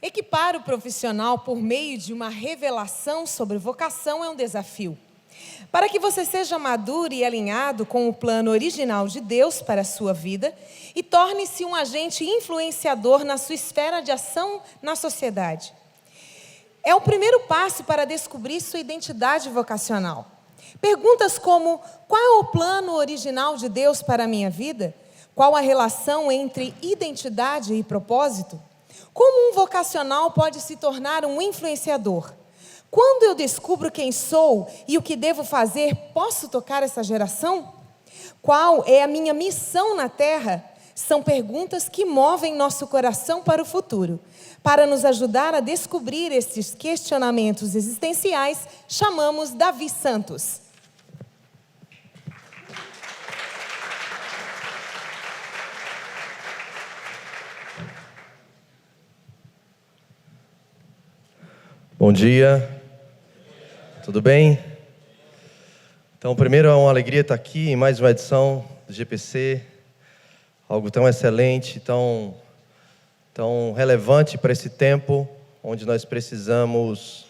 Equipar o profissional por meio de uma revelação sobre vocação é um desafio. Para que você seja maduro e alinhado com o plano original de Deus para a sua vida e torne-se um agente influenciador na sua esfera de ação na sociedade. É o primeiro passo para descobrir sua identidade vocacional. Perguntas como: qual é o plano original de Deus para a minha vida? Qual a relação entre identidade e propósito? Como um vocacional pode se tornar um influenciador? Quando eu descubro quem sou e o que devo fazer, posso tocar essa geração? Qual é a minha missão na Terra? São perguntas que movem nosso coração para o futuro. Para nos ajudar a descobrir esses questionamentos existenciais, chamamos Davi Santos. Bom dia, tudo bem? Então, primeiro é uma alegria estar aqui em mais uma edição do GPC, algo tão excelente, tão relevante para esse tempo, onde nós precisamos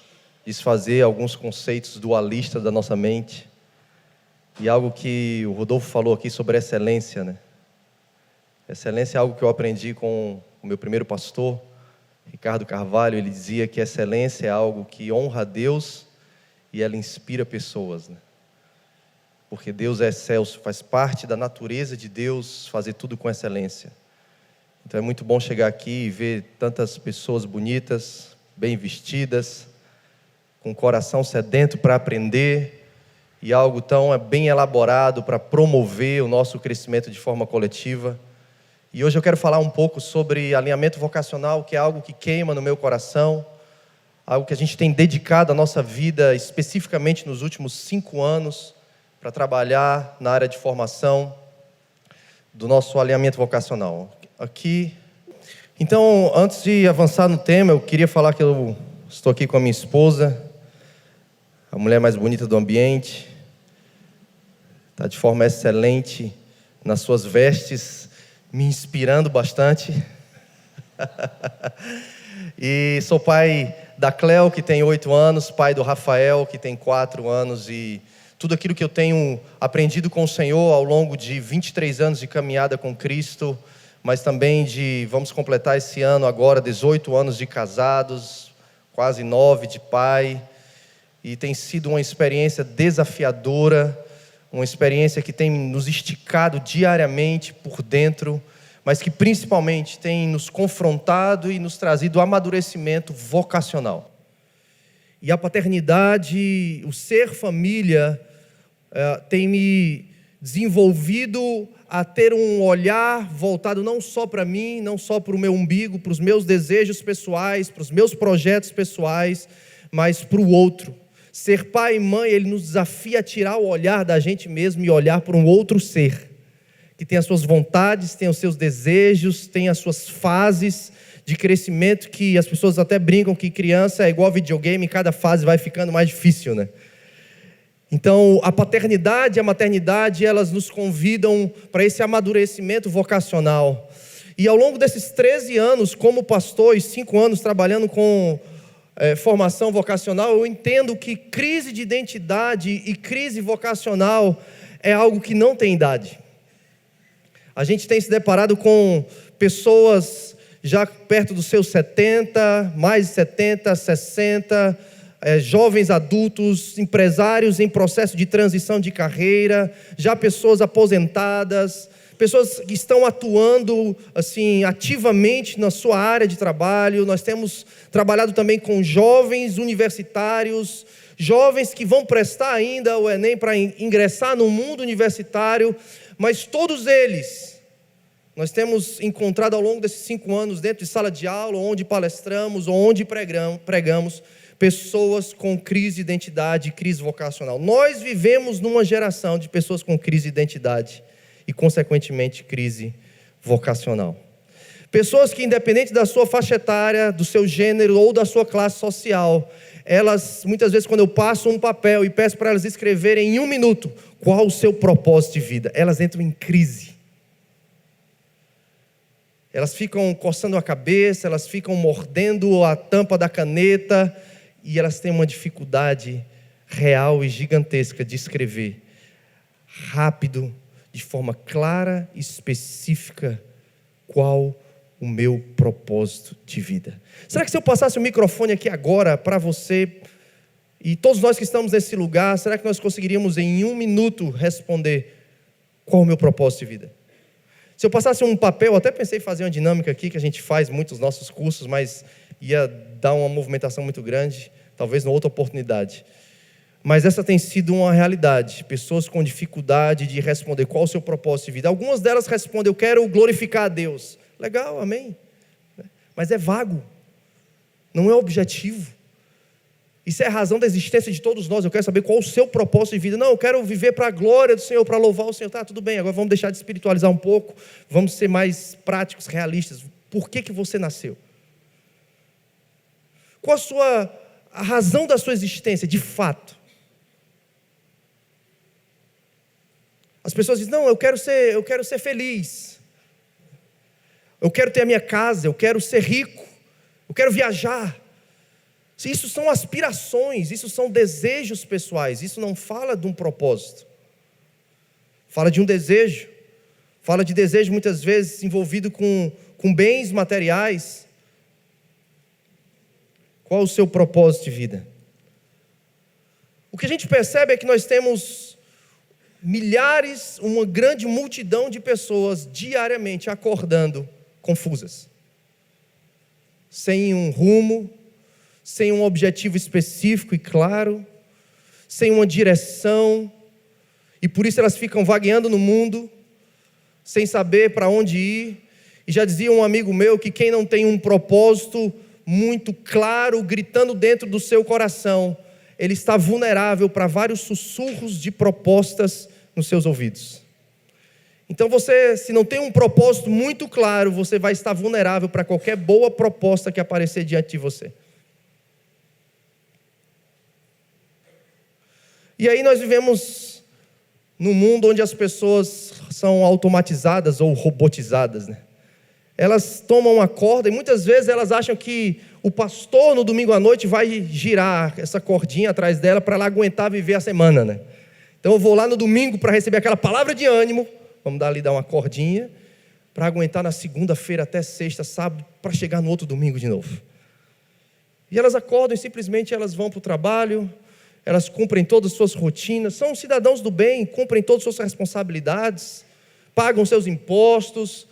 desfazer alguns conceitos dualistas da nossa mente, e algo que o Rodolfo falou aqui sobre excelência, né? Excelência é algo que eu aprendi com o meu primeiro pastor, Ricardo Carvalho. Ele dizia que excelência é algo que honra a Deus e ela inspira pessoas, né? Porque Deus é excelso, faz parte da natureza de Deus fazer tudo com excelência. Então é muito bom chegar aqui e ver tantas pessoas bonitas, bem vestidas, com o coração sedento para aprender e algo tão bem elaborado para promover o nosso crescimento de forma coletiva. E hoje eu quero falar um pouco sobre alinhamento vocacional, que é algo que queima no meu coração, algo que a gente tem dedicado a nossa vida, especificamente nos últimos 5 anos, para trabalhar na área de formação do nosso alinhamento vocacional. Aqui. Então, antes de avançar no tema, eu queria falar que eu estou aqui com a minha esposa, a mulher mais bonita do ambiente, está de forma excelente nas suas vestes, me inspirando bastante. E sou pai da Cleo, que tem 8 anos, pai do Rafael, que tem 4 anos, e tudo aquilo que eu tenho aprendido com o Senhor ao longo de 23 anos de caminhada com Cristo, mas também vamos completar esse ano agora 18 anos de casados, quase 9 de pai, e tem sido uma experiência desafiadora, uma experiência que tem nos esticado diariamente por dentro, mas que principalmente tem nos confrontado e nos trazido amadurecimento vocacional. E a paternidade, o ser família, tem me desenvolvido a ter um olhar voltado não só para mim, não só para o meu umbigo, para os meus desejos pessoais, para os meus projetos pessoais, mas para o outro. Ser pai e mãe, ele nos desafia a tirar o olhar da gente mesmo e olhar para um outro ser, que tem as suas vontades, tem os seus desejos, tem as suas fases de crescimento, que as pessoas até brincam que criança é igual videogame, cada fase vai ficando mais difícil, né? Então, a paternidade e a maternidade, elas nos convidam para esse amadurecimento vocacional. E ao longo desses 13 anos, como pastor, e 5 anos trabalhando com formação vocacional, eu entendo que crise de identidade e crise vocacional é algo que não tem idade. A gente tem se deparado com pessoas já perto dos seus 70, mais de 70, 60, jovens adultos, empresários em processo de transição de carreira, já pessoas aposentadas, pessoas que estão atuando assim, ativamente na sua área de trabalho. Nós temos trabalhado também com jovens universitários, jovens que vão prestar ainda o Enem para ingressar no mundo universitário, mas todos eles, nós temos encontrado ao longo desses 5 anos, dentro de sala de aula, onde palestramos, onde pregamos, pessoas com crise de identidade e crise vocacional. Nós vivemos numa geração de pessoas com crise de identidade e, consequentemente, crise vocacional. Pessoas que, independente da sua faixa etária, do seu gênero ou da sua classe social, elas, muitas vezes, quando eu passo um papel e peço para elas escreverem em 1 minuto qual o seu propósito de vida, elas entram em crise. elas ficam coçando a cabeça, elas ficam mordendo a tampa da caneta, e elas têm uma dificuldade real e gigantesca de escrever rápido, de forma clara e específica, qual o meu propósito de vida. Será que se eu passasse o microfone aqui agora para você, e todos nós que estamos nesse lugar, será que nós conseguiríamos em 1 minuto responder qual o meu propósito de vida? Se eu passasse um papel, até pensei em fazer uma dinâmica aqui, que a gente faz muito nos nossos cursos, mas ia dar uma movimentação muito grande, talvez numa outra oportunidade. Mas essa tem sido uma realidade, pessoas com dificuldade de responder qual o seu propósito de vida. Algumas delas respondem, eu quero glorificar a Deus. Legal, amém. Mas é vago, não é objetivo. Isso é a razão da existência de todos nós. Eu quero saber qual o seu propósito de vida. Não, eu quero viver para a glória do Senhor, para louvar o Senhor. Tá, tudo bem, agora vamos deixar de espiritualizar um pouco, vamos ser mais práticos, realistas. Por que você nasceu? Qual a razão da sua existência, de fato? As pessoas dizem, não, eu quero ser feliz. Eu quero ter a minha casa, eu quero ser rico, eu quero viajar. Isso são aspirações, isso são desejos pessoais, isso não fala de um propósito. Fala de um desejo, fala de desejo muitas vezes envolvido com bens materiais. Qual o seu propósito de vida? O que a gente percebe é que nós temos milhares, uma grande multidão de pessoas diariamente acordando confusas, sem um rumo, sem um objetivo específico e claro, sem uma direção, e por isso elas ficam vagueando no mundo, sem saber para onde ir. E já dizia um amigo meu que quem não tem um propósito muito claro, gritando dentro do seu coração, ele está vulnerável para vários sussurros de propostas nos seus ouvidos. Então você, se não tem um propósito muito claro, você vai estar vulnerável para qualquer boa proposta que aparecer diante de você. E aí nós vivemos num mundo onde as pessoas são automatizadas ou robotizadas, né? Elas tomam uma corda e muitas vezes elas acham que o pastor no domingo à noite vai girar essa cordinha atrás dela para ela aguentar viver a semana, né? Então eu vou lá no domingo para receber aquela palavra de ânimo, vamos dar uma cordinha, para aguentar na segunda-feira até sexta, sábado, para chegar no outro domingo de novo. E elas acordam e simplesmente elas vão para o trabalho, elas cumprem todas as suas rotinas, são cidadãos do bem, cumprem todas as suas responsabilidades, pagam seus impostos,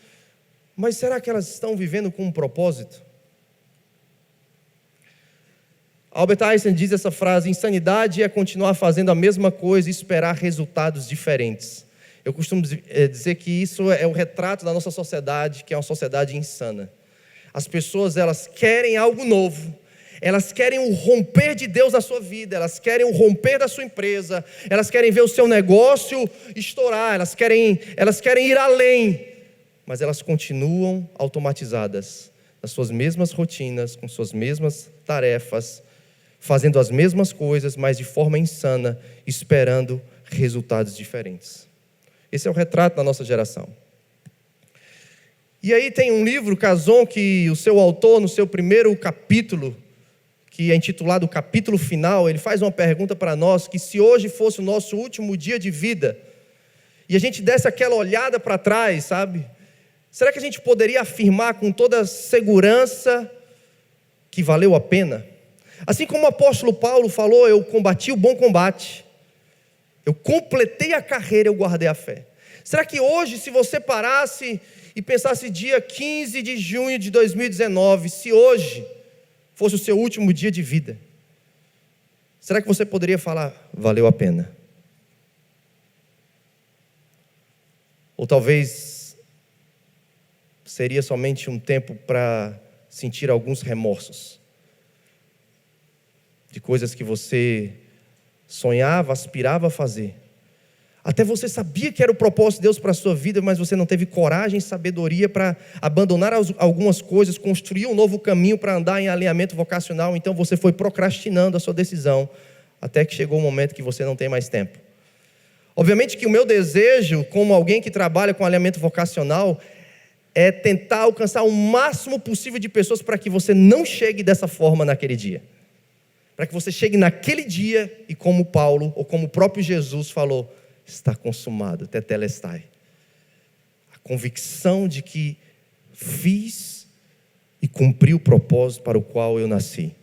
mas será que elas estão vivendo com um propósito? Albert Einstein diz essa frase, insanidade é continuar fazendo a mesma coisa e esperar resultados diferentes. Eu costumo dizer que isso é o retrato da nossa sociedade, que é uma sociedade insana. As pessoas, elas querem algo novo, elas querem o romper de Deus na sua vida, elas querem o romper da sua empresa, elas querem ver o seu negócio estourar, elas querem ir além, mas elas continuam automatizadas, nas suas mesmas rotinas, com suas mesmas tarefas, fazendo as mesmas coisas, mas de forma insana, esperando resultados diferentes. Esse é o retrato da nossa geração. E aí tem um livro, Kazon, que o seu autor, no seu primeiro capítulo, que é intitulado Capítulo Final, ele faz uma pergunta para nós, que se hoje fosse o nosso último dia de vida, e a gente desse aquela olhada para trás, sabe? Será que a gente poderia afirmar com toda segurança que valeu a pena? Assim como o apóstolo Paulo falou, eu combati o bom combate, eu completei a carreira, eu guardei a fé. Será que hoje, se você parasse e pensasse dia 15 de junho de 2019, se hoje fosse o seu último dia de vida, será que você poderia falar, valeu a pena? Ou talvez seria somente um tempo para sentir alguns remorsos de coisas que você sonhava, aspirava a fazer. Até você sabia que era o propósito de Deus para a sua vida, mas você não teve coragem e sabedoria para abandonar algumas coisas, construir um novo caminho para andar em alinhamento vocacional. Então você foi procrastinando a sua decisão, até que chegou o momento que você não tem mais tempo. Obviamente que o meu desejo, como alguém que trabalha com alinhamento vocacional, é tentar alcançar o máximo possível de pessoas para que você não chegue dessa forma naquele dia. Para que você chegue naquele dia e como Paulo, ou como o próprio Jesus falou, está consumado, tetelestai. A convicção de que fiz e cumpri o propósito para o qual eu nasci.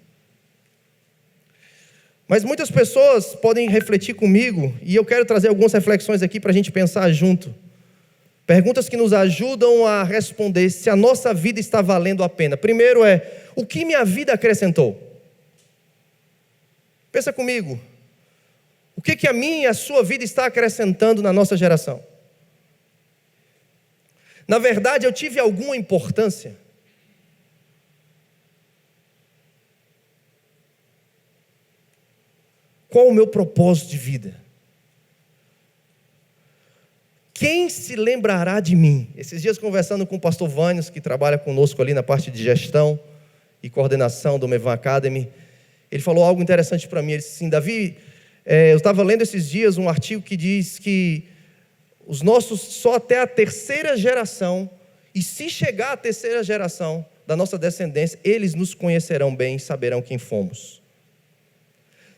Mas muitas pessoas podem refletir comigo, e eu quero trazer algumas reflexões aqui para a gente pensar junto. Perguntas que nos ajudam a responder se a nossa vida está valendo a pena. Primeiro é, o que minha vida acrescentou? Pensa comigo, o que a minha e a sua vida está acrescentando na nossa geração? Na verdade, eu tive alguma importância? Qual o meu propósito de vida? Quem se lembrará de mim? Esses dias conversando com o pastor Vânios, que trabalha conosco ali na parte de gestão e coordenação do Mevan Academy, ele falou algo interessante para mim. Ele disse assim, Davi, eu estava lendo esses dias um artigo que diz que os nossos, só até a terceira geração, e se chegar à terceira geração da nossa descendência, eles nos conhecerão bem e saberão quem fomos.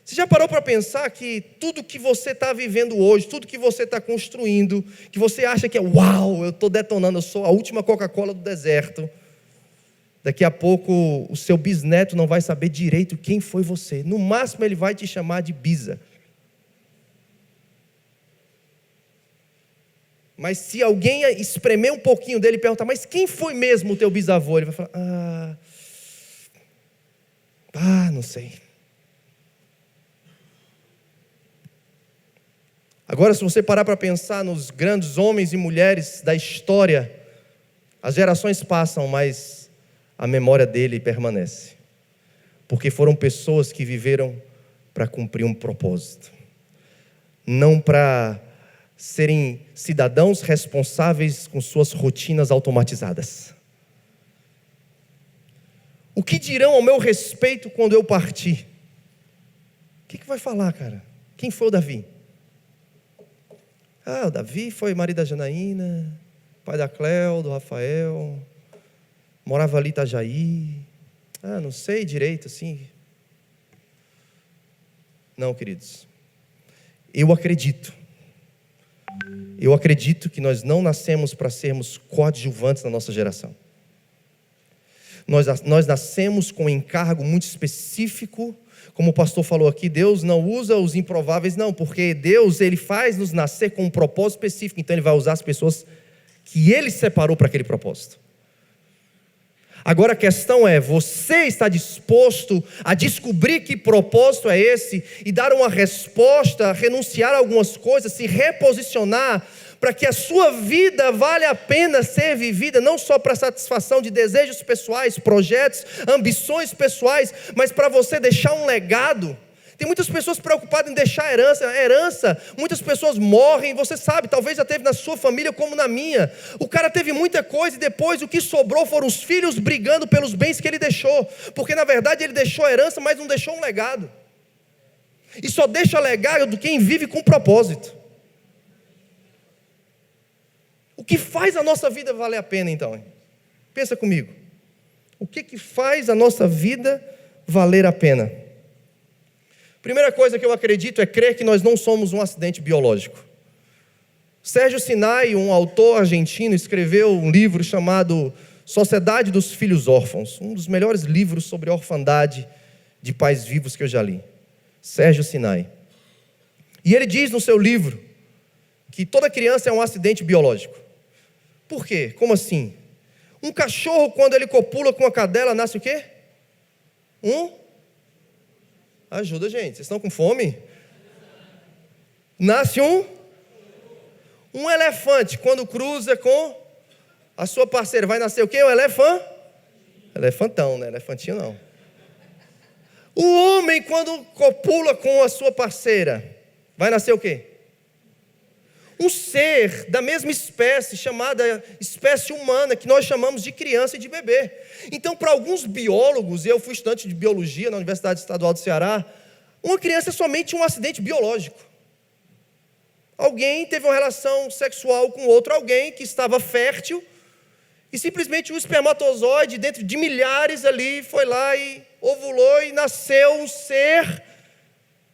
Você já parou para pensar que tudo que você está vivendo hoje, tudo que você está construindo, que você acha que é uau, eu estou detonando, eu sou a última Coca-Cola do deserto, daqui a pouco o seu bisneto não vai saber direito quem foi você. No máximo ele vai te chamar de bisa. Mas se alguém espremer um pouquinho dele e perguntar, mas quem foi mesmo o teu bisavô? Ele vai falar, não sei. Agora, se você parar para pensar nos grandes homens e mulheres da história, as gerações passam, mas a memória dele permanece. Porque foram pessoas que viveram para cumprir um propósito. Não para serem cidadãos responsáveis com suas rotinas automatizadas. O que dirão ao meu respeito quando eu partir? O que vai falar, cara? Quem foi o Davi? O Davi foi marido da Janaína, pai da Cléo, do Rafael, morava ali em Itajaí. Não sei direito, assim. Não, queridos. Eu acredito que nós não nascemos para sermos coadjuvantes na nossa geração. Nós nascemos com um encargo muito específico. Como o pastor falou aqui, Deus não usa os improváveis, não, porque Deus, Ele faz nos nascer com um propósito específico, então Ele vai usar as pessoas que Ele separou para aquele propósito. Agora a questão é, você está disposto a descobrir que propósito é esse e dar uma resposta, renunciar a algumas coisas, se reposicionar para que a sua vida vale a pena ser vivida, não só para satisfação de desejos pessoais, projetos, ambições pessoais, mas para você deixar um legado. Tem muitas pessoas preocupadas em deixar herança, muitas pessoas morrem, você sabe, talvez já teve na sua família como na minha. O cara teve muita coisa e depois o que sobrou foram os filhos brigando pelos bens que ele deixou, porque na verdade ele deixou herança, mas não deixou um legado. E só deixa legado quem vive com propósito. O que faz a nossa vida valer a pena então? Pensa comigo. O que faz a nossa vida valer a pena? Primeira coisa que eu acredito é crer que nós não somos um acidente biológico. Sérgio Sinai, um autor argentino, escreveu um livro chamado Sociedade dos Filhos Órfãos, um dos melhores livros sobre orfandade de pais vivos que eu já li. Sérgio Sinai. E ele diz no seu livro que toda criança é um acidente biológico. Por quê? Como assim? Um cachorro, quando ele copula com a cadela, nasce o quê? Ajuda, gente. Vocês estão com fome? Nasce um elefante, quando cruza com a sua parceira, vai nascer o quê? Um elefantão, né? Elefantinho não. O homem, quando copula com a sua parceira, vai nascer o quê? Um ser da mesma espécie, chamada espécie humana, que nós chamamos de criança e de bebê. Então, para alguns biólogos, eu fui estudante de biologia na Universidade Estadual do Ceará, uma criança é somente um acidente biológico. Alguém teve uma relação sexual com outro alguém que estava fértil, E simplesmente o espermatozoide, dentro de milhares ali, foi lá e ovulou e nasceu um ser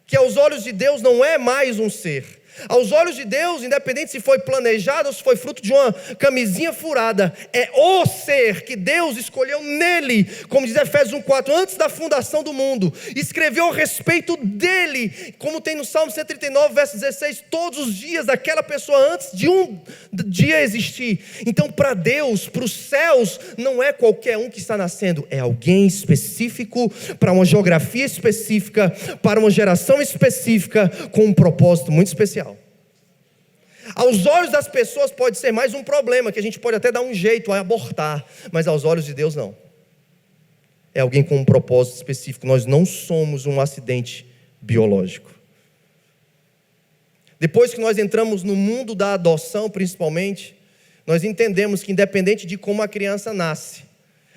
que aos olhos de Deus não é mais um ser. Aos olhos de Deus, independente se foi planejado ou se foi fruto de uma camisinha furada, é o ser que Deus escolheu nele, como diz Efésios 1,4, antes da fundação do mundo, escreveu a respeito dele, como tem no Salmo 139, verso 16, todos os dias daquela pessoa antes de um dia existir. Então para Deus, para os céus, não é qualquer um que está nascendo, é alguém específico, para uma geografia específica, para uma geração específica, com um propósito muito especial. Aos olhos das pessoas pode ser mais um problema, que a gente pode até dar um jeito a abortar, mas aos olhos de Deus não. É alguém com um propósito específico. Nós não somos um acidente biológico. Depois que nós entramos no mundo da adoção, principalmente, nós entendemos que independente de como a criança nasce,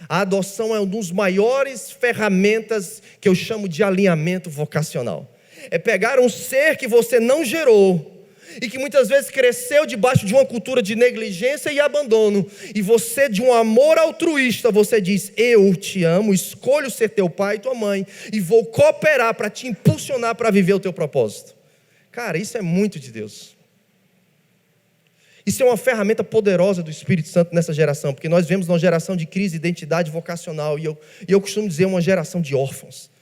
a adoção é uma das maiores ferramentas que eu chamo de alinhamento vocacional. É pegar um ser que você não gerou, e que muitas vezes cresceu debaixo de uma cultura de negligência e abandono, e você, de um amor altruísta, você diz: eu te amo, escolho ser teu pai e tua mãe, e vou cooperar para te impulsionar para viver o teu propósito. Cara, isso é muito de Deus. Isso é uma ferramenta poderosa do Espírito Santo nessa geração, porque nós vemos uma geração de crise de identidade vocacional, e eu costumo dizer uma geração de órfãos.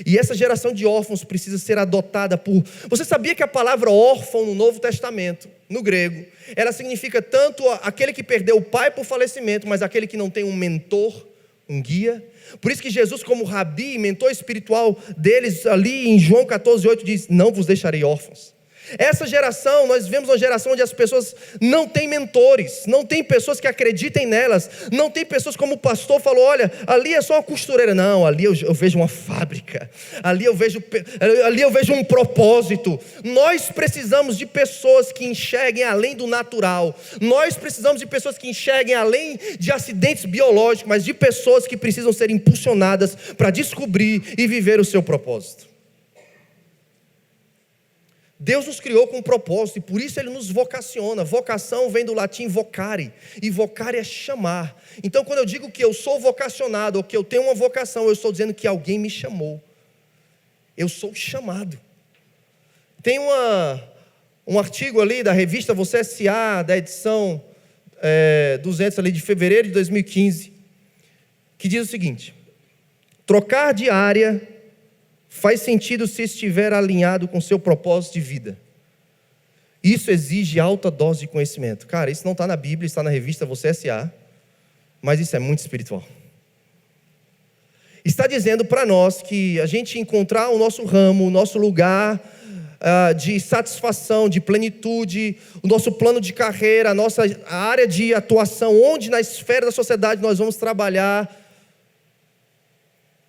E essa geração de órfãos precisa ser adotada por... Você sabia que a palavra órfão no Novo Testamento, no grego, ela significa tanto aquele que perdeu o pai por falecimento, mas aquele que não tem um mentor, um guia? Por isso que Jesus, como rabi, mentor espiritual deles, ali em João 14:8 diz: não vos deixarei órfãos. Essa geração, nós vivemos uma geração onde as pessoas não têm mentores, não tem pessoas que acreditem nelas, não tem pessoas como o pastor falou: olha, ali é só uma costureira. Não, ali eu vejo uma fábrica, ali eu vejo um propósito. Nós precisamos de pessoas que enxerguem além do natural, nós precisamos de pessoas que enxerguem além de acidentes biológicos, mas de pessoas que precisam ser impulsionadas para descobrir e viver o seu propósito. Deus nos criou com um propósito, e por isso Ele nos vocaciona. Vocação vem do latim vocare, e vocare é chamar. Então quando eu digo que eu sou vocacionado, ou que eu tenho uma vocação, eu estou dizendo que alguém me chamou. Eu sou chamado. Tem um artigo ali da revista Você S.A., da edição 200 ali de fevereiro de 2015, que diz o seguinte: trocar de área faz sentido se estiver alinhado com seu propósito de vida. Isso exige alta dose de conhecimento. Cara, isso não está na Bíblia, está na revista Você S.A., mas isso é muito espiritual. Está dizendo para nós que a gente encontrar o nosso ramo, o nosso lugar de satisfação, de plenitude, o nosso plano de carreira, a área de atuação, onde na esfera da sociedade nós vamos trabalhar,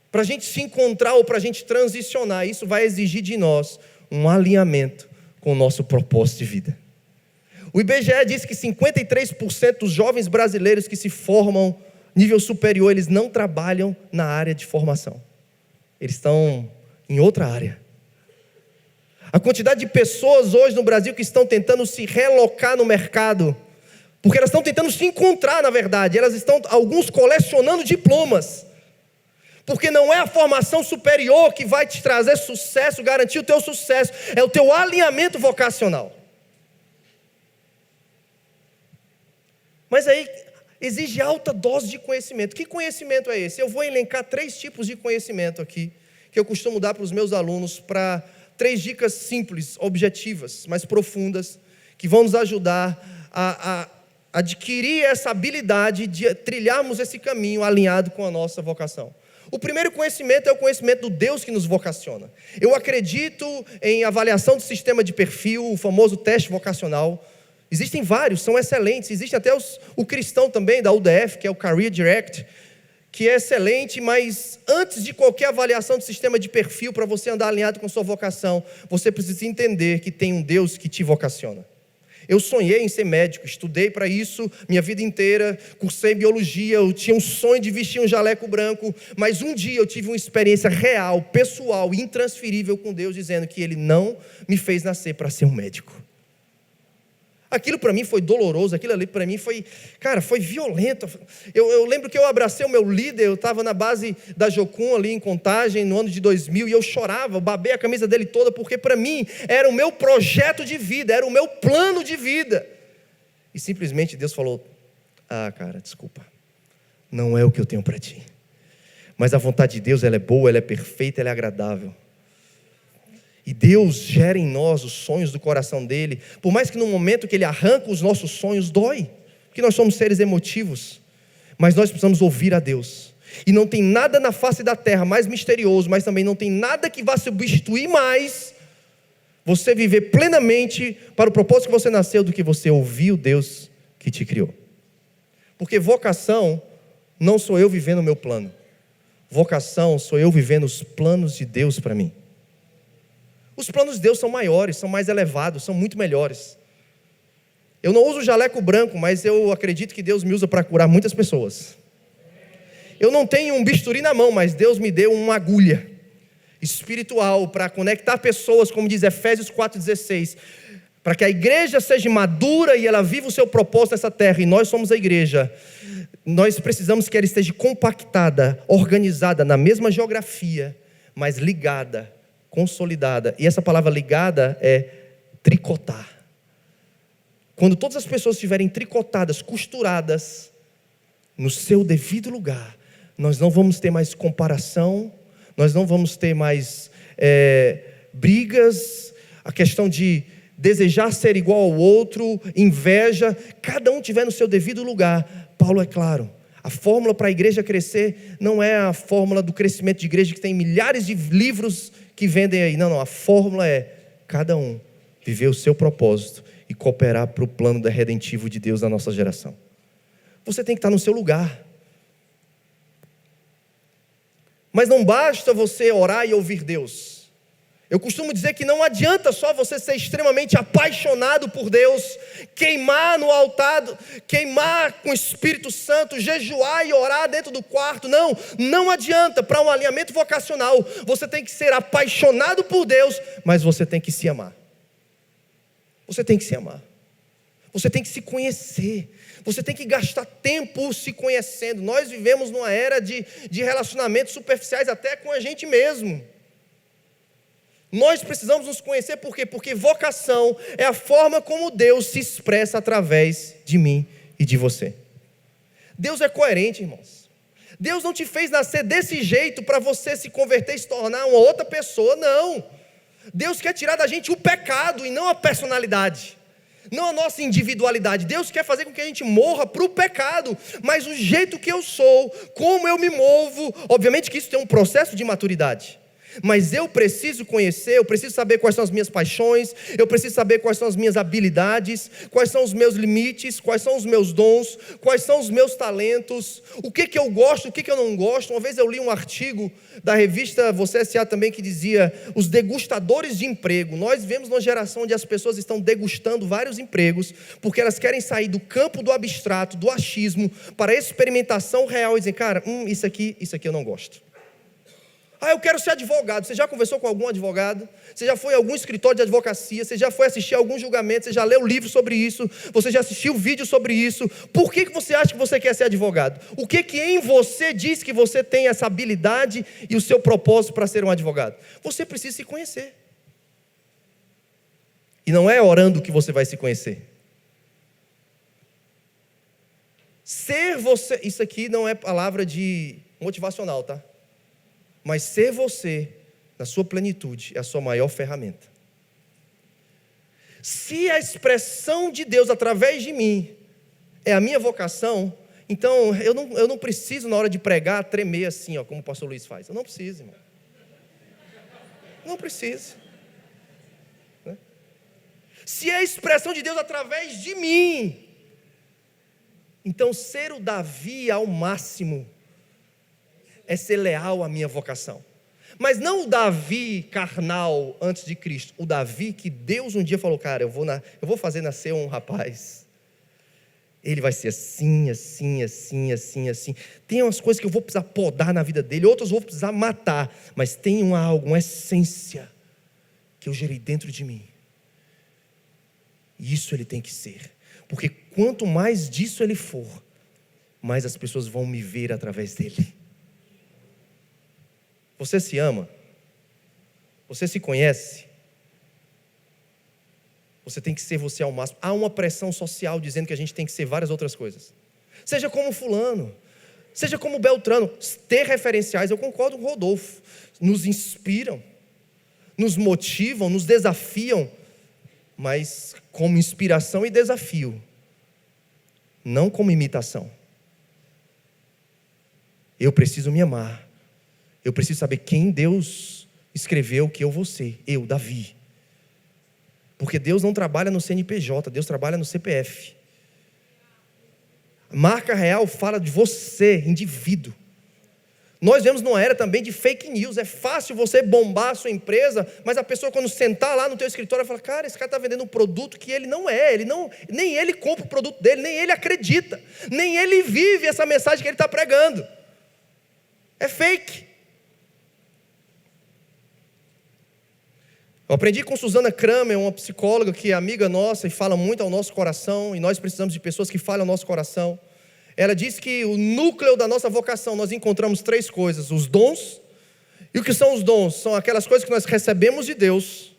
para a gente se encontrar ou para a gente transicionar, isso vai exigir de nós um alinhamento com o nosso propósito de vida. O IBGE diz que 53% dos jovens brasileiros que se formam nível superior, eles não trabalham na área de formação. Eles estão em outra área. A quantidade de pessoas hoje no Brasil que estão tentando se relocar no mercado, porque elas estão tentando se encontrar, na verdade, elas estão, alguns, colecionando diplomas, porque não é a formação superior que vai te trazer sucesso, garantir o teu sucesso, é o teu alinhamento vocacional. Mas aí exige alta dose de conhecimento. Que conhecimento é esse? Eu vou elencar 3 tipos de conhecimento aqui, que eu costumo dar para os meus alunos, para 3 dicas simples, objetivas, mas profundas, que vão nos ajudar a adquirir essa habilidade de trilharmos esse caminho alinhado com a nossa vocação. O primeiro conhecimento é o conhecimento do Deus que nos vocaciona. Eu acredito em avaliação do sistema de perfil, o famoso teste vocacional. Existem vários, são excelentes. Existe até o cristão também, da UDF, que é o Career Direct, que é excelente, mas antes de qualquer avaliação do sistema de perfil, para você andar alinhado com sua vocação, você precisa entender que tem um Deus que te vocaciona. Eu sonhei em ser médico, estudei para isso minha vida inteira, cursei biologia, eu tinha um sonho de vestir um jaleco branco, mas um dia eu tive uma experiência real, pessoal, intransferível com Deus, dizendo que Ele não me fez nascer para ser um médico. Aquilo para mim foi doloroso, aquilo ali para mim foi, cara, foi violento. Eu lembro que eu abracei o meu líder, eu estava na base da Jocum ali em Contagem, no ano de 2000, e eu chorava, eu babei a camisa dele toda, porque para mim era o meu projeto de vida, era o meu plano de vida. E simplesmente Deus falou, cara, desculpa, não é o que eu tenho para ti. Mas a vontade de Deus, ela é boa, ela é perfeita, ela é agradável. E Deus gera em nós os sonhos do coração dele, por mais que no momento que ele arranca os nossos sonhos, dói, porque nós somos seres emotivos, mas nós precisamos ouvir a Deus. E não tem nada na face da terra mais misterioso, mas também não tem nada que vá substituir mais você viver plenamente para o propósito que você nasceu, do que você ouvir o Deus que te criou. Porque vocação não sou eu vivendo o meu plano, vocação sou eu vivendo os planos de Deus para mim. Os planos de Deus são maiores, são mais elevados, são muito melhores. Eu não uso jaleco branco, mas eu acredito que Deus me usa para curar muitas pessoas. Eu não tenho um bisturi na mão, mas Deus me deu uma agulha espiritual para conectar pessoas, como diz Efésios 4,16, para que a igreja seja madura e ela viva o seu propósito nessa terra, e nós somos a igreja. Nós precisamos que ela esteja compactada, organizada na mesma geografia, mas ligada, consolidada. E essa palavra ligada é tricotar. Quando todas as pessoas estiverem tricotadas, costuradas no seu devido lugar, nós não vamos ter mais comparação, nós não vamos ter mais brigas, a questão de desejar ser igual ao outro, inveja. Cada um tiver no seu devido lugar. Paulo é claro, a fórmula para a igreja crescer não é a fórmula do crescimento de igreja que tem milhares de livros que vendem aí. Não, a fórmula é cada um viver o seu propósito e cooperar para o plano redentivo de Deus na nossa geração. Você tem que estar no seu lugar. Mas não basta você orar e ouvir Deus. Eu costumo dizer que não adianta só você ser extremamente apaixonado por Deus, queimar no altar, queimar com o Espírito Santo, jejuar e orar dentro do quarto. Não adianta. Para um alinhamento vocacional, você tem que ser apaixonado por Deus, mas você tem que se amar. Você tem que se amar. Você tem que se conhecer. Você tem que gastar tempo se conhecendo. Nós vivemos numa era de relacionamentos superficiais até com a gente mesmo. Nós precisamos nos conhecer, por quê? Porque vocação é a forma como Deus se expressa através de mim e de você. Deus é coerente, irmãos. Deus não te fez nascer desse jeito para você se converter e se tornar uma outra pessoa, não. Deus quer tirar da gente o pecado e não a personalidade, não a nossa individualidade. Deus quer fazer com que a gente morra para o pecado, mas o jeito que eu sou, como eu me movo, obviamente que isso tem um processo de maturidade. Mas eu preciso conhecer, eu preciso saber quais são as minhas paixões, eu preciso saber quais são as minhas habilidades, quais são os meus limites, quais são os meus dons, quais são os meus talentos, o que eu gosto, o que eu não gosto. Uma vez eu li um artigo da revista Você S.A. também, que dizia: os degustadores de emprego. Nós vivemos numa geração onde as pessoas estão degustando vários empregos, porque elas querem sair do campo do abstrato, do achismo, para a experimentação real e dizer: cara, isso aqui eu não gosto. Eu quero ser advogado. Você já conversou com algum advogado? Você já foi a algum escritório de advocacia? Você já foi assistir a algum julgamento? Você já leu livro sobre isso? Você já assistiu vídeo sobre isso? Por que você acha que você quer ser advogado? O que em você diz que você tem essa habilidade e o seu propósito para ser um advogado? Você precisa se conhecer. E não é orando que você vai se conhecer. Ser você, isso aqui não é palavra de motivacional, tá? Mas ser você, na sua plenitude, é a sua maior ferramenta. Se a expressão de Deus através de mim é a minha vocação, então eu não preciso, na hora de pregar, tremer assim, como o pastor Luiz faz. Eu não preciso, irmão. Não preciso. Né? Se é a expressão de Deus através de mim, então ser o Davi ao máximo é ser leal à minha vocação. Mas não o Davi carnal antes de Cristo. O Davi que Deus um dia falou: cara, eu vou fazer nascer um rapaz. Ele vai ser assim, assim, assim, assim, assim. Tem umas coisas que eu vou precisar podar na vida dele, outras eu vou precisar matar. Mas tem uma essência que eu gerei dentro de mim. E isso ele tem que ser. Porque quanto mais disso ele for, mais as pessoas vão me ver através dele. Você se ama? Você se conhece? Você tem que ser você ao máximo. Há uma pressão social dizendo que a gente tem que ser várias outras coisas. Seja como fulano, seja como Beltrano. Ter referenciais, eu concordo com o Rodolfo, nos inspiram, nos motivam, nos desafiam, mas como inspiração e desafio, não como imitação. Eu preciso me amar. Eu preciso saber quem Deus escreveu que eu vou ser. Eu, Davi. Porque Deus não trabalha no CNPJ, Deus trabalha no CPF. Marca real fala de você, indivíduo. Nós vemos numa era também de fake news. É fácil você bombar a sua empresa, mas a pessoa quando sentar lá no teu escritório vai falar: cara, esse cara está vendendo um produto que ele não é, nem ele compra o produto dele, nem ele acredita, nem ele vive essa mensagem que ele está pregando. É fake. Eu aprendi com Susana Kramer, uma psicóloga que é amiga nossa e fala muito ao nosso coração, e nós precisamos de pessoas que falem ao nosso coração. Ela diz que o núcleo da nossa vocação, nós encontramos 3 coisas: os dons. E o que são os dons? São aquelas coisas que nós recebemos de Deus,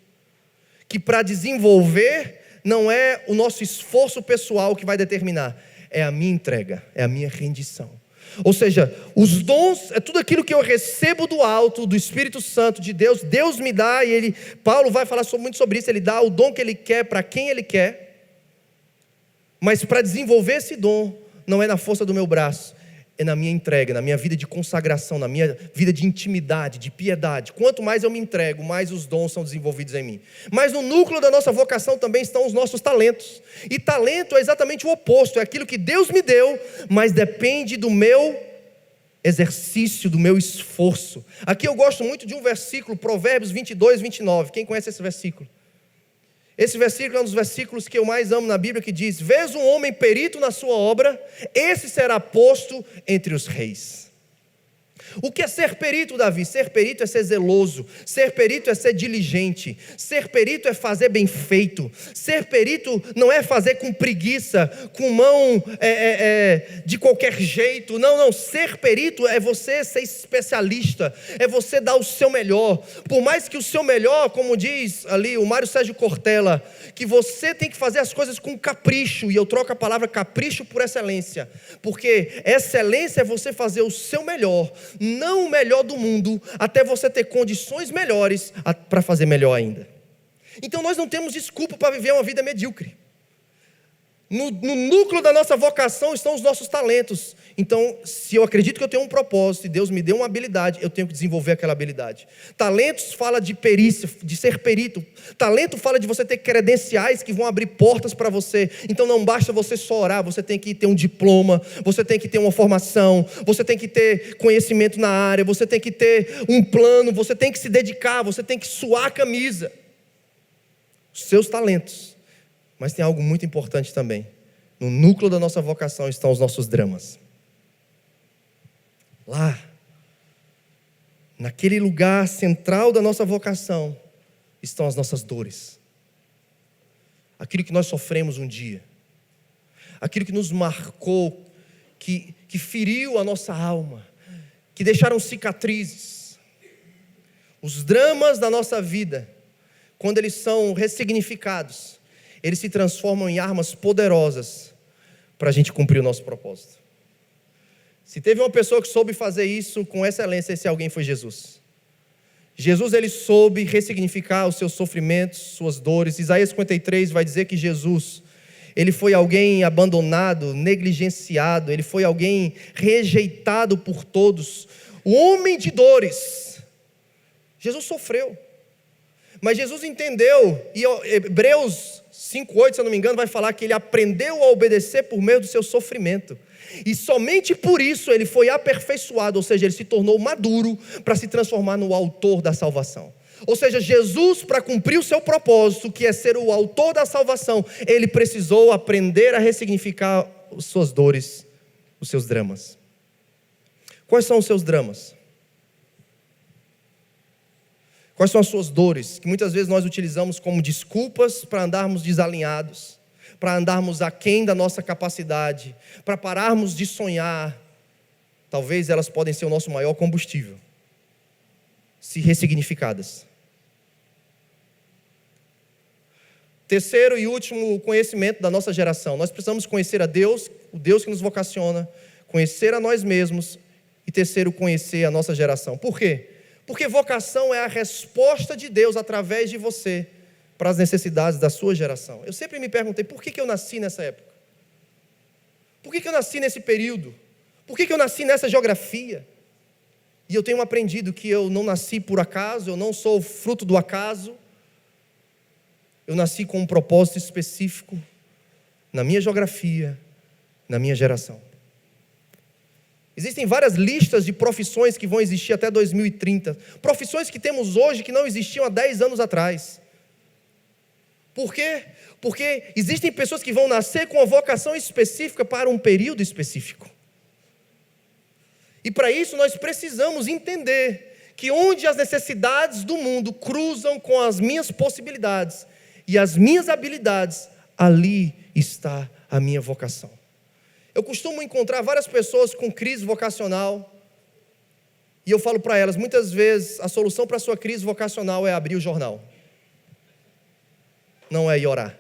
que para desenvolver não é o nosso esforço pessoal que vai determinar, é a minha entrega, é a minha rendição. Ou seja, os dons é tudo aquilo que eu recebo do alto, do Espírito Santo de Deus. Deus me dá, e Paulo vai falar muito sobre isso. Ele dá o dom que ele quer para quem ele quer. Mas para desenvolver esse dom, não é na força do meu braço, é na minha entrega, na minha vida de consagração, na minha vida de intimidade, de piedade. Quanto mais eu me entrego, mais os dons são desenvolvidos em mim. Mas no núcleo da nossa vocação também estão os nossos talentos. E talento é exatamente o oposto, é aquilo que Deus me deu, mas depende do meu exercício, do meu esforço. Aqui eu gosto muito de um versículo, Provérbios 22, 29. Quem conhece esse versículo? Esse versículo é um dos versículos que eu mais amo na Bíblia, que diz: vês um homem perito na sua obra, esse será posto entre os reis. O que é ser perito, Davi? Ser perito é ser zeloso, ser perito é ser diligente, ser perito é fazer bem feito, ser perito não é fazer com preguiça, com mão de qualquer jeito, não, ser perito é você ser especialista, é você dar o seu melhor, por mais que o seu melhor, como diz ali o Mário Sérgio Cortella, que você tem que fazer as coisas com capricho, e eu troco a palavra capricho por excelência, porque excelência é você fazer o seu melhor, não o melhor do mundo, até você ter condições melhores para fazer melhor ainda. Então nós não temos desculpa para viver uma vida medíocre. No núcleo da nossa vocação estão os nossos talentos. Então, se eu acredito que eu tenho um propósito e Deus me deu uma habilidade, eu tenho que desenvolver aquela habilidade. Talentos fala de perícia, de ser perito. Talento fala de você ter credenciais que vão abrir portas para você. Então não basta você só orar, você tem que ter um diploma, você tem que ter uma formação, você tem que ter conhecimento na área, você tem que ter um plano, você tem que se dedicar, você tem que suar a camisa. Os seus talentos. Mas tem algo muito importante também. No núcleo da nossa vocação estão os nossos dramas. Lá, naquele lugar central da nossa vocação, estão as nossas dores. Aquilo que nós sofremos um dia. Aquilo que nos marcou, que feriu a nossa alma, que deixaram cicatrizes. Os dramas da nossa vida, quando eles são ressignificados, eles se transformam em armas poderosas para a gente cumprir o nosso propósito. Se teve uma pessoa que soube fazer isso com excelência, esse alguém foi Jesus. Jesus, ele soube ressignificar os seus sofrimentos, suas dores. Isaías 53 vai dizer que Jesus, ele foi alguém abandonado, negligenciado, ele foi alguém rejeitado por todos, o homem de dores. Jesus sofreu, mas Jesus entendeu, e Hebreus 5:8, se eu não me engano, vai falar que ele aprendeu a obedecer por meio do seu sofrimento. E somente por isso ele foi aperfeiçoado, ou seja, ele se tornou maduro para se transformar no autor da salvação. Ou seja, Jesus, para cumprir o seu propósito, que é ser o autor da salvação, ele precisou aprender a ressignificar as suas dores, os seus dramas. Quais são os seus dramas? Quais são as suas dores, que muitas vezes nós utilizamos como desculpas para andarmos desalinhados, para andarmos aquém da nossa capacidade, para pararmos de sonhar. Talvez elas podem ser o nosso maior combustível, se ressignificadas. Terceiro e último conhecimento da nossa geração. Nós precisamos conhecer a Deus, o Deus que nos vocaciona, conhecer a nós mesmos e terceiro, conhecer a nossa geração. Por quê? Porque vocação é a resposta de Deus através de você para as necessidades da sua geração. Eu sempre me perguntei, por que eu nasci nessa época? Por que eu nasci nesse período? Por que eu nasci nessa geografia? E eu tenho aprendido que eu não nasci por acaso, eu não sou fruto do acaso. Eu nasci com um propósito específico na minha geografia, na minha geração. Existem várias listas de profissões que vão existir até 2030. Profissões que temos hoje que não existiam há 10 anos atrás. Por quê? Porque existem pessoas que vão nascer com uma vocação específica para um período específico. E para isso nós precisamos entender que onde as necessidades do mundo cruzam com as minhas possibilidades e as minhas habilidades, ali está a minha vocação. Eu costumo encontrar várias pessoas com crise vocacional, e eu falo para elas, muitas vezes, a solução para a sua crise vocacional é abrir o jornal. Não é ir orar.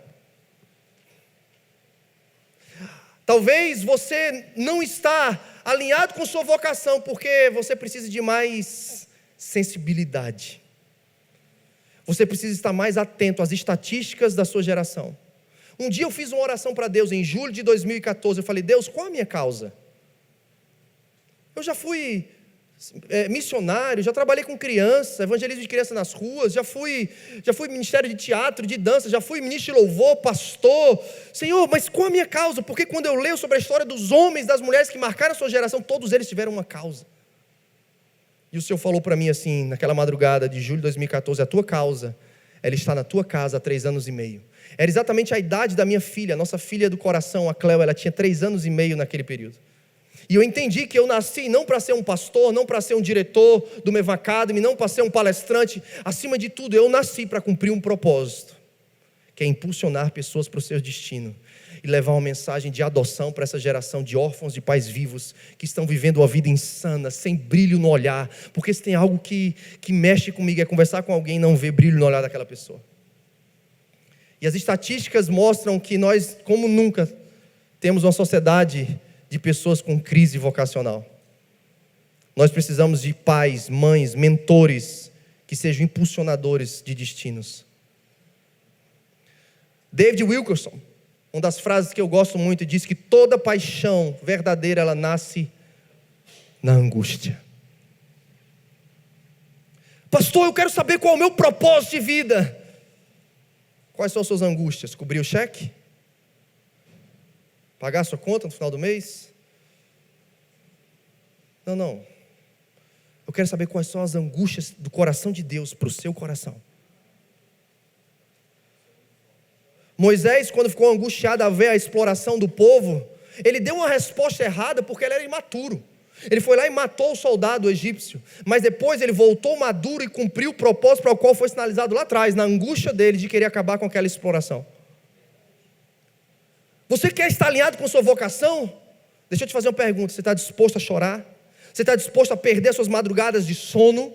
Talvez você não está alinhado com sua vocação, porque você precisa de mais sensibilidade. Você precisa estar mais atento às estatísticas da sua geração. Um dia eu fiz uma oração para Deus, em julho de 2014, eu falei, Deus, qual a minha causa? Eu já fui missionário, já trabalhei com crianças, evangelismo de crianças nas ruas, já fui ministério de teatro, de dança, já fui ministro de louvor, pastor. Senhor, mas qual a minha causa? Porque quando eu leio sobre a história dos homens, das mulheres que marcaram a sua geração, todos eles tiveram uma causa. E o Senhor falou para mim assim, naquela madrugada de julho de 2014, a tua causa, ela está na tua casa há 3 anos e meio. Era exatamente a idade da minha filha, a nossa filha do coração, a Cleo, ela tinha 3 anos e meio naquele período. E eu entendi que eu nasci não para ser um pastor, não para ser um diretor do Meva Academy, não para ser um palestrante. Acima de tudo, eu nasci para cumprir um propósito, que é impulsionar pessoas para o seu destino e levar uma mensagem de adoção para essa geração de órfãos de pais vivos que estão vivendo uma vida insana, sem brilho no olhar. Porque se tem algo que mexe comigo, é conversar com alguém e não ver brilho no olhar daquela pessoa. E as estatísticas mostram que nós, como nunca, temos uma sociedade de pessoas com crise vocacional. Nós precisamos de pais, mães, mentores, que sejam impulsionadores de destinos. David Wilkerson, uma das frases que eu gosto muito, diz que toda paixão verdadeira, ela nasce na angústia. Pastor, eu quero saber qual é o meu propósito de vida. Quais são as suas angústias? Cobrir o cheque? Pagar a sua conta no final do mês? Não. Eu quero saber quais são as angústias do coração de Deus para o seu coração. Moisés, quando ficou angustiado a ver a exploração do povo, ele deu uma resposta errada porque ele era imaturo. Ele foi lá e matou o soldado egípcio, mas depois ele voltou maduro e cumpriu o propósito para o qual foi sinalizado lá atrás, na angústia dele de querer acabar com aquela exploração. Você quer estar alinhado com sua vocação? Deixa eu te fazer uma pergunta, você está disposto a chorar? Você está disposto a perder suas madrugadas de sono?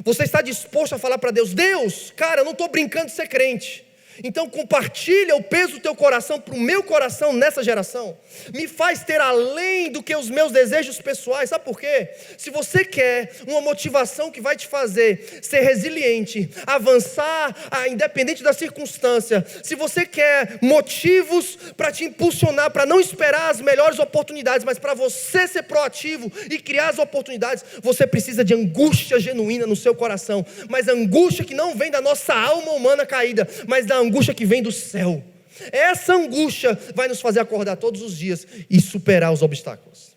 Você está disposto a falar para Deus, Deus, cara, eu não estou brincando de ser crente. Então compartilha o peso do teu coração para o meu coração nessa geração. Me faz ter além do que os meus desejos pessoais. Sabe por quê? Se você quer uma motivação que vai te fazer ser resiliente, avançar independente da circunstância, se você quer motivos para te impulsionar, para não esperar as melhores oportunidades, mas para você ser proativo e criar as oportunidades, você precisa de angústia genuína no seu coração. Mas angústia que não vem da nossa alma humana caída, mas da angústia que vem do céu. Essa angústia vai nos fazer acordar todos os dias e superar os obstáculos.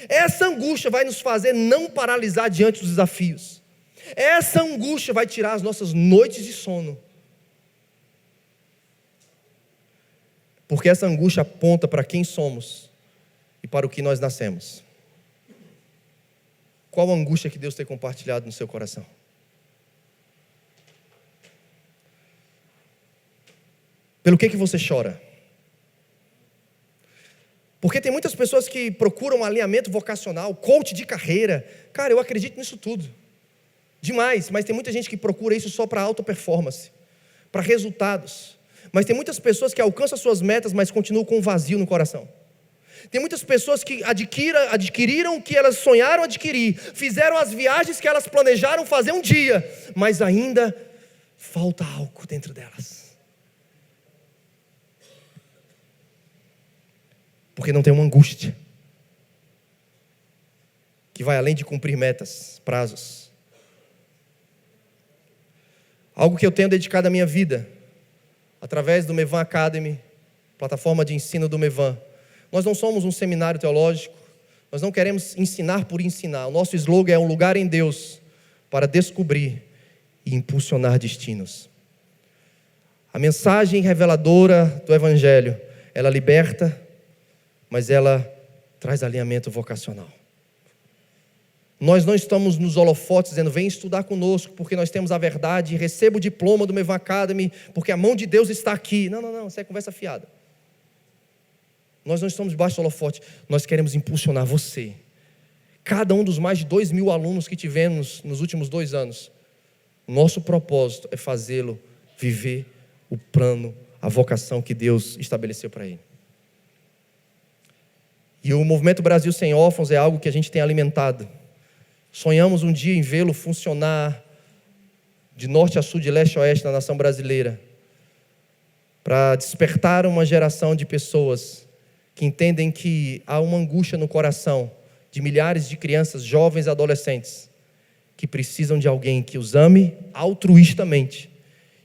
Essa angústia vai nos fazer não paralisar diante dos desafios. Essa angústia vai tirar as nossas noites de sono. Porque essa angústia aponta para quem somos e para o que nós nascemos. Qual a angústia que Deus tem compartilhado no seu coração? Pelo que você chora? Porque tem muitas pessoas que procuram alinhamento vocacional, coach de carreira. Cara, eu acredito nisso tudo. Demais, mas tem muita gente que procura isso só para alta performance, para resultados. Mas tem muitas pessoas que alcançam as suas metas, mas continuam com um vazio no coração. Tem muitas pessoas que adquiriram o que elas sonharam adquirir, fizeram as viagens que elas planejaram fazer um dia, mas ainda falta algo dentro delas. Porque não tem uma angústia que vai além de cumprir metas, prazos. Algo que eu tenho dedicado a minha vida, através do Mevan Academy, plataforma de ensino do Mevan. Nós não somos um seminário teológico, nós não queremos ensinar por ensinar. O nosso slogan é um lugar em Deus para descobrir e impulsionar destinos. A mensagem reveladora do Evangelho, ela liberta, mas ela traz alinhamento vocacional. Nós não estamos nos holofotes dizendo, vem estudar conosco, porque nós temos a verdade, receba o diploma do Mevan Academy, porque a mão de Deus está aqui. Não, isso é conversa fiada. Nós não estamos debaixo do holofote, nós queremos impulsionar você. Cada um dos mais de 2.000 alunos que tivemos nos últimos 2 anos, nosso propósito é fazê-lo viver o plano, a vocação que Deus estabeleceu para ele. E o Movimento Brasil Sem Órfãos é algo que a gente tem alimentado. Sonhamos um dia em vê-lo funcionar de norte a sul, de leste a oeste na nação brasileira, para despertar uma geração de pessoas que entendem que há uma angústia no coração de milhares de crianças, jovens e adolescentes que precisam de alguém que os ame altruistamente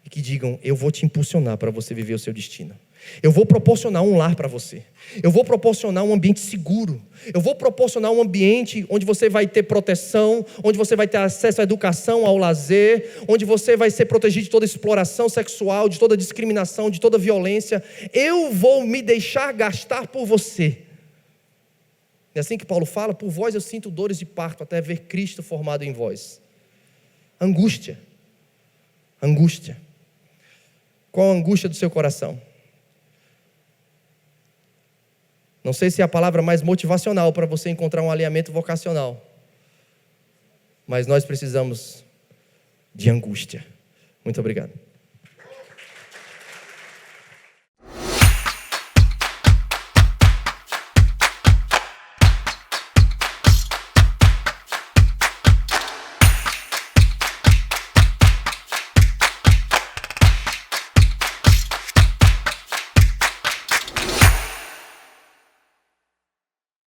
e que digam, eu vou te impulsionar para você viver o seu destino. Eu vou proporcionar um lar para você. Eu vou proporcionar um ambiente seguro. Eu vou proporcionar um ambiente onde você vai ter proteção, onde você vai ter acesso à educação, ao lazer, onde você vai ser protegido de toda exploração sexual, de toda discriminação, de toda violência. Eu vou me deixar gastar por você. É assim que Paulo fala, por vós eu sinto dores de parto, até ver Cristo formado em vós. Angústia. Angústia. Qual a angústia do seu coração? Não sei se é a palavra mais motivacional para você encontrar um alinhamento vocacional, mas nós precisamos de angústia. Muito obrigado.